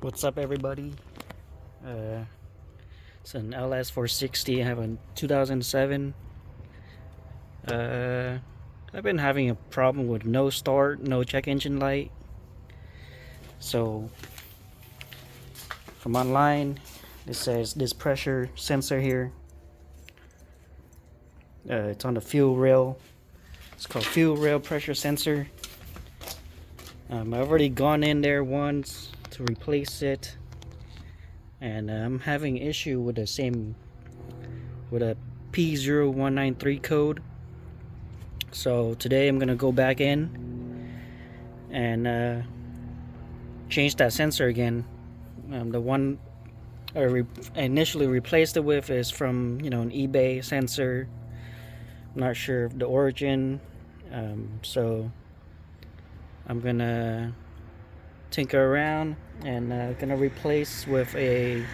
What's up, everybody? It's an LS460. I have a 2007. I've been having a problem with no start, no check engine light. So from online, it says this pressure sensor here. It's on the fuel rail. It's called fuel rail pressure sensor. I've already gone in there once to replace it, and I'm having issue with with a P0193 code. So today I'm gonna go back in and change that sensor again. The one I initially replaced it with is from an eBay sensor. I'm not sure of the origin, so I'm gonna tinker around and gonna replace with a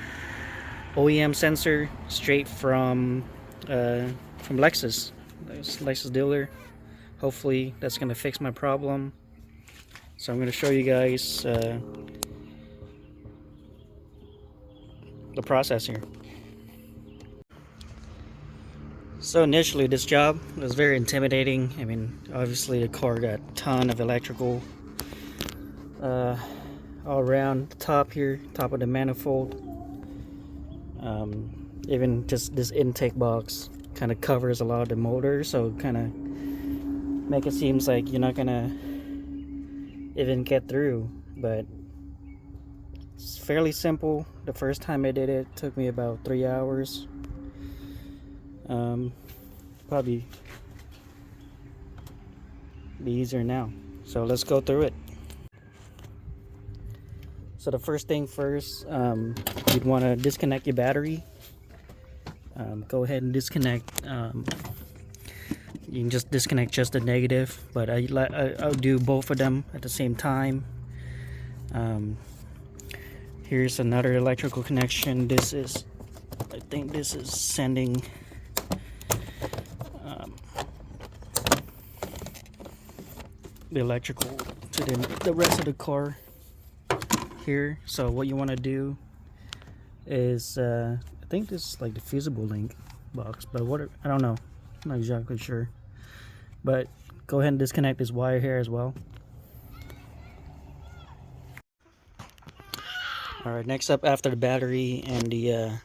OEM sensor straight from Lexus. Lexus dealer. Hopefully that's gonna fix my problem. So I'm gonna show you guys the process here. So initially this job was very intimidating. I mean, obviously the car got a ton of electrical all around the top here, top of the manifold. Even just this intake box kind of covers a lot of the motor, so kind of make it seems like you're not gonna even get through, but it's fairly simple. The first time I did it took me about 3 hours. Probably be easier now, so let's go through it. So the first thing first, you'd want to disconnect your battery. Go ahead and disconnect. You can just disconnect just the negative, but I'll do both of them at the same time. Here's another electrical connection. I think this is sending the electrical to the rest of the car here. So what you want to do is I think this is like the fusible link box, but I don't know, I'm not exactly sure, but go ahead and disconnect this wire here as well. Alright, next up, after the battery and the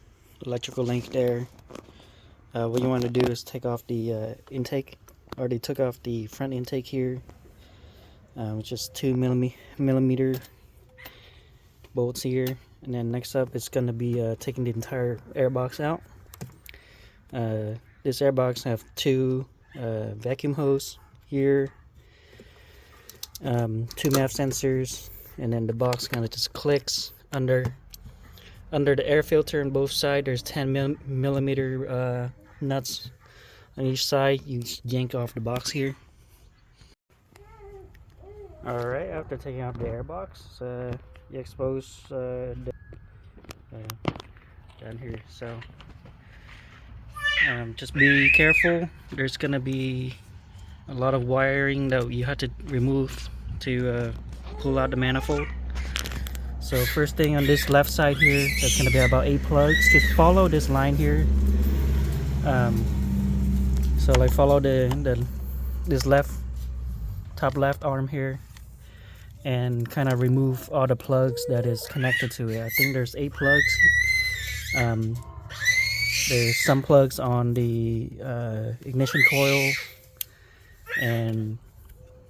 electrical link there, what you want to do is take off the intake. I already took off the front intake here, which is 2mm bolts here. And then next up, it's going to be taking the entire airbox out. This airbox have two vacuum hose here, two MAF sensors, and then the box kind of just clicks under the air filter on both sides. There's 10mm nuts on each side. You just yank off the box here. Alright, after taking off the airbox, you expose down here. So just be careful. There's gonna be a lot of wiring that you have to remove to pull out the manifold. So first thing on this left side here, there's gonna be about 8 plugs. Just follow this line here. So like follow this top left arm here, and kind of remove all the plugs that is connected to it. I think there's 8 plugs. There's some plugs on the ignition coil, and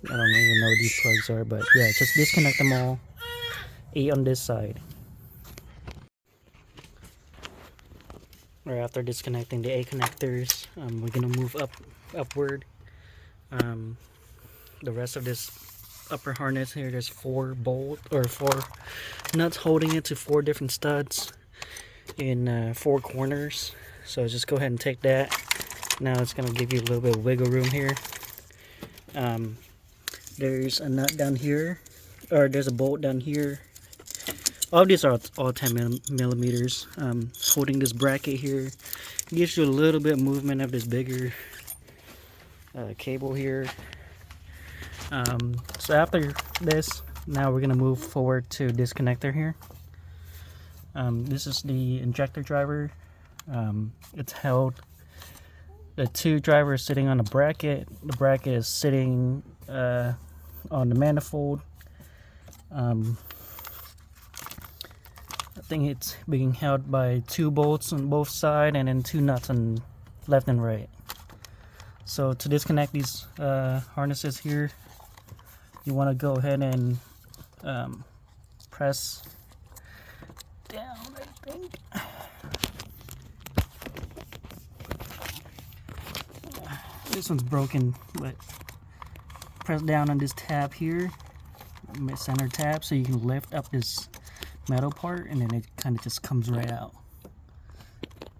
I don't even know what these plugs are, but yeah, just disconnect them all. 8 on this side. Right after disconnecting the A connectors, we're gonna move upward. The rest of this upper harness here, there's 4 nuts holding it to 4 different studs in 4 corners. So just go ahead and take that. Now it's gonna give you a little bit of wiggle room here. There's a nut down here, or there's a bolt down here. All of these are all 10mm. Holding this bracket here gives you a little bit of movement of this bigger cable here. So after this, now we're gonna move forward to this connector here. This is the injector driver. It's held. The two drivers sitting on a bracket. The bracket is sitting on the manifold. I think it's being held by 2 bolts on both sides and then 2 nuts on left and right. So to disconnect these harnesses here, you want to go ahead and press down, I think. This one's broken, but press down on this tab here, center tab, so you can lift up this metal part and then it kind of just comes right out.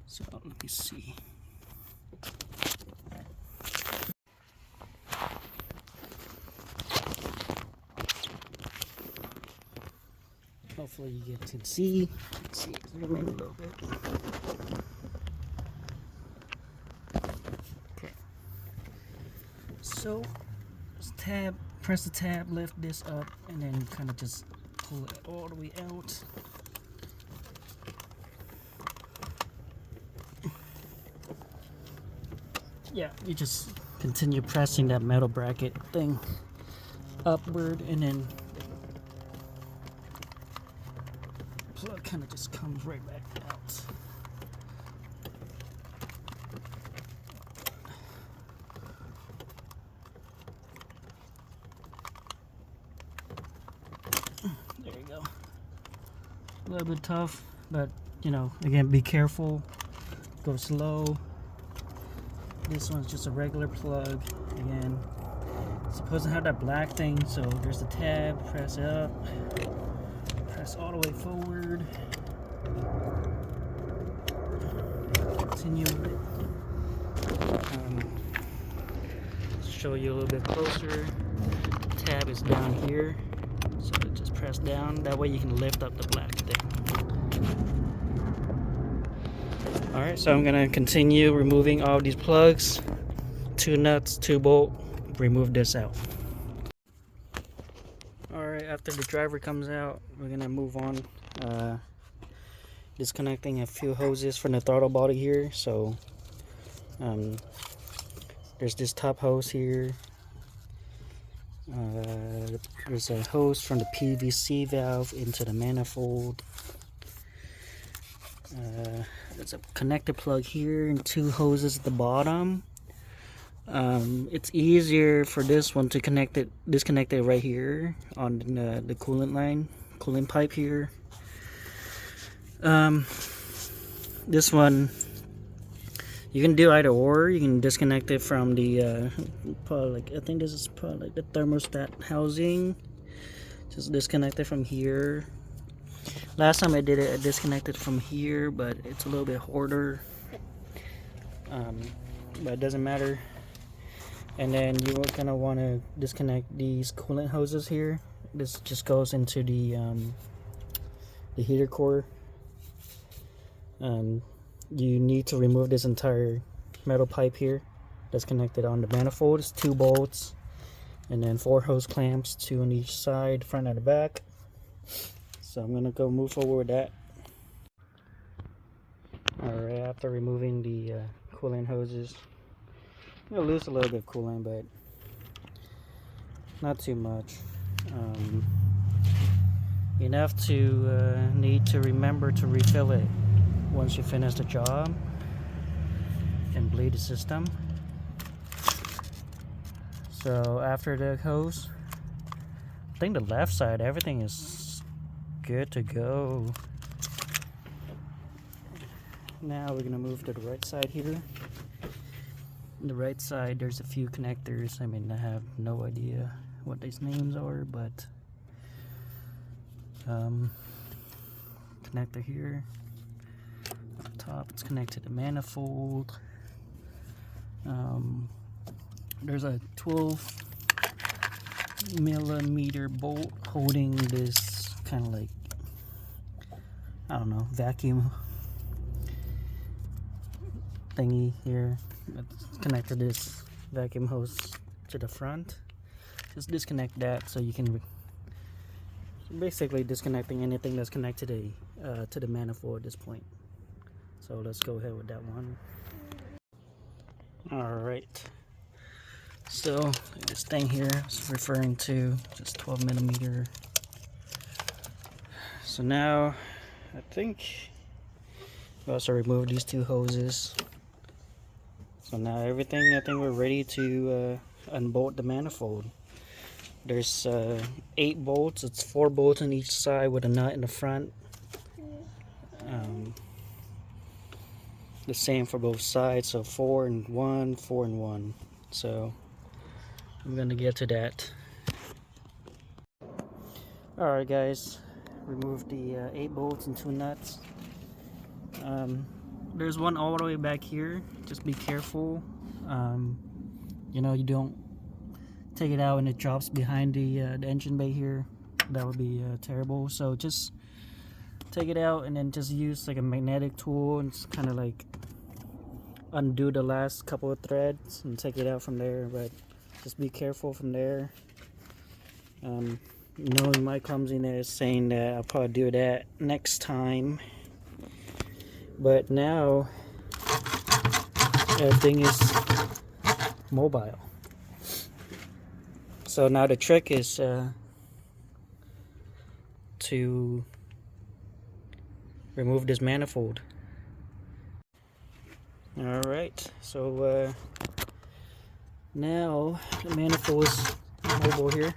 So let me see. Hopefully you get to see. Let's see, zoom in a little bit. Okay. So, tab, press the tab, lift this up, and then kind of just pull it all the way out. Yeah, you just continue pressing that metal bracket thing upward, and then plug kind of just comes right back out. There you go. A little bit tough, but you know, again, be careful. Go slow. This one's just a regular plug. Again, it's supposed to have that black thing, so there's the tab. Press it up. Press all the way forward. Continue with it. Show you a little bit closer. Tab is down here, so just press down. That way you can lift up the black thing. Alright, so I'm gonna continue removing all these plugs. 2 nuts, 2 bolt. Remove this out. Alright, after the driver comes out, we're gonna move on. Disconnecting a few hoses from the throttle body here. So there's this top hose here. There's a hose from the PVC valve into the manifold. There's a connector plug here and 2 hoses at the bottom. It's easier for this one to disconnect it right here on the coolant line, coolant pipe here. This one you can do either or. You can disconnect it from the probably I think this is probably like the thermostat housing. Just disconnect it from here. Last time I did it, I disconnected from here, but it's a little bit harder. But it doesn't matter. And then you're gonna want to disconnect these coolant hoses here. This just goes into the heater core. You need to remove this entire metal pipe here that's connected on the manifold. It's 2 bolts and then 4 hose clamps, 2 on each side, front and the back. So I'm gonna go move forward with that. Alright, after removing the coolant hoses, I'm gonna lose a little bit of coolant, but not too much. Enough to need to remember to refill it once you finish the job and bleed the system. So after the hose, I think the left side, everything is good to go. Now we're gonna move to the right side here. On the right side, there's a few connectors. I mean, I have no idea what these names are, but connector here. Up top, it's connected to manifold. There's a 12mm bolt holding this kind of like, I don't know, vacuum thingy here. Let's connect to this vacuum hose to the front. Just disconnect that so you can basically disconnecting anything that's connected to the manifold at this point. So let's go ahead with that one. All right. So this thing here is referring to just 12 millimeter. So now I think we also removed these two hoses. So now everything, I think we're ready to unbolt the manifold. There's 8 bolts. It's 4 bolts on each side with a nut in the front. The same for both sides, so 4 and 1, 4 and 1. So I'm gonna get to that. Alright guys, remove the 8 bolts and 2 nuts. There's one all the way back here. Just be careful. You know, you don't take it out and it drops behind the engine bay here. That would be terrible. So just take it out and then just use like a magnetic tool and just kind of like undo the last couple of threads and take it out from there. But just be careful from there. Knowing my clumsiness, saying that I'll probably do that next time. But now everything is mobile. So now the trick is to remove this manifold. Alright, so now the manifold is mobile here.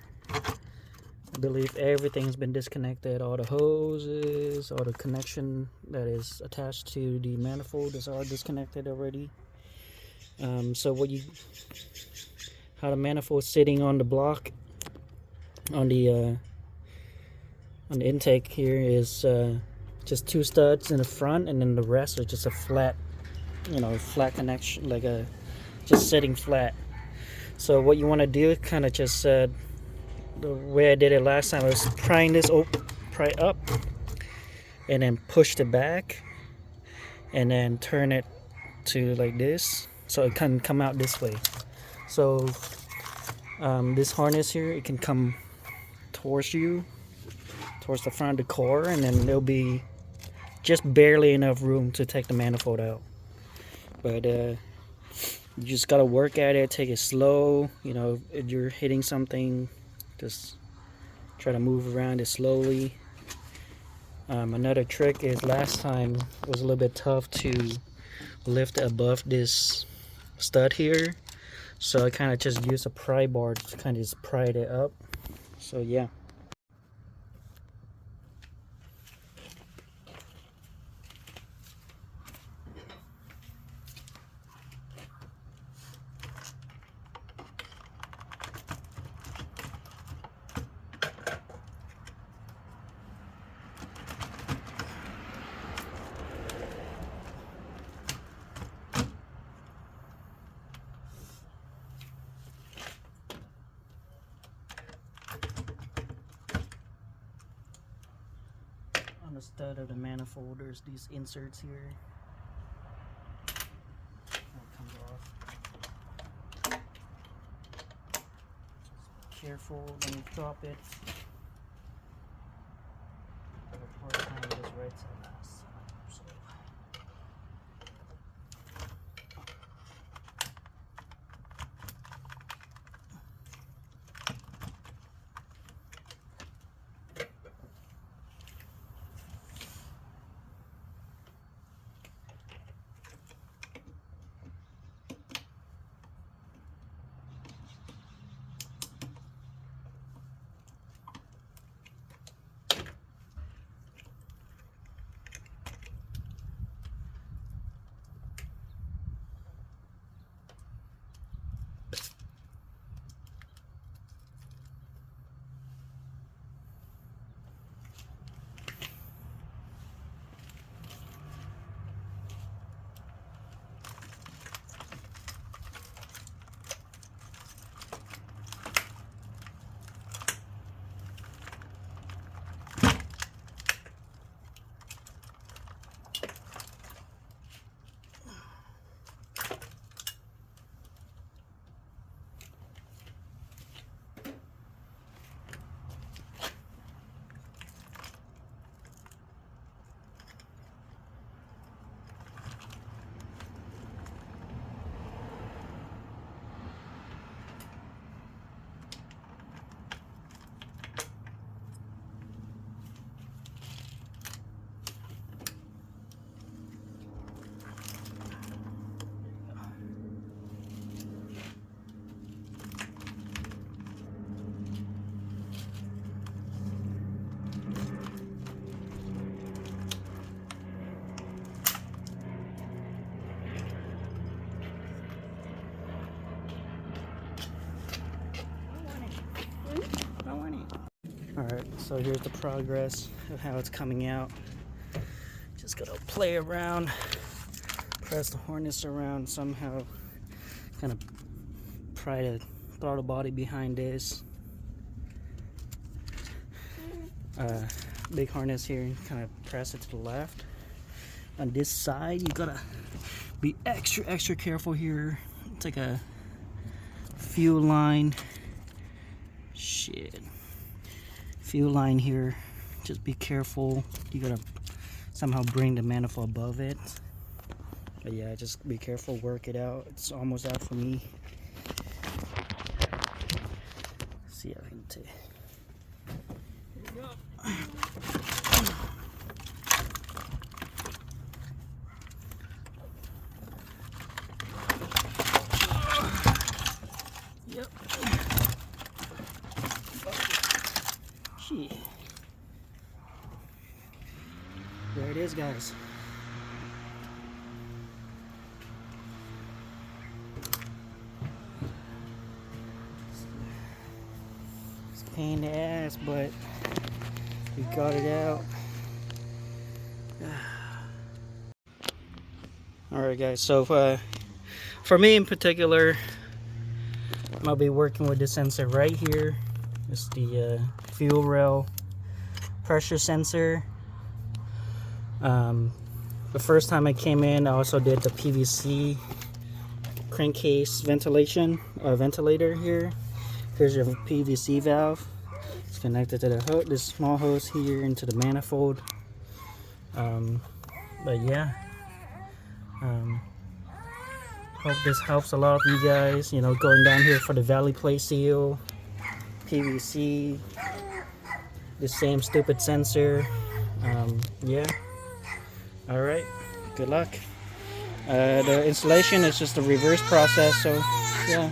I believe everything's been disconnected. All the hoses, all the connection that is attached to the manifold is all disconnected already. So how the manifold is sitting on the block on the intake here is just 2 studs in the front, and then the rest are just a flat, flat connection, like just sitting flat. So what you want to do, kind of just the way I did it last time, I was prying this pry up and then push it back and then turn it to like this so it can come out this way. So this harness here, it can come towards you, towards the front of the car, and then there'll be just barely enough room to take the manifold out. But you just gotta work at it, take it slow. You know, if you're hitting something, just try to move around it slowly. Another trick is, last time it was a little bit tough to lift above this stud here, so I kind of just used a pry bar to kind of just pry it up. So yeah. On the stud of the manifold, there's these inserts here. That comes off. Just be careful when you drop it. The part kind of is right to the last time. So. So here's the progress of how it's coming out. Just gotta play around, press the harness around somehow, kind of pry the throttle body behind this. Big harness here, and kind of press it to the left. On this side, you gotta be extra careful here. It's like a fuel line. Fuel line here. Just be careful. You gotta somehow bring the manifold above it. But yeah, just be careful, work it out. It's almost out for me. Let's see if I can take. Here we go. Yep. Gee. There it is, guys. It's a pain in the ass, but we got it out. Alright guys, so for me in particular, I'll be working with the sensor right here. It's the fuel rail pressure sensor. The first time I came in, I also did the PVC crankcase ventilator here. Here's your PVC valve. It's connected to the hose, this small hose here into the manifold. But yeah, hope this helps a lot of you guys. You know, going down here for the valley plate seal, PVC, the same stupid sensor. Yeah. All right. Good luck. The installation is just a reverse process, so yeah.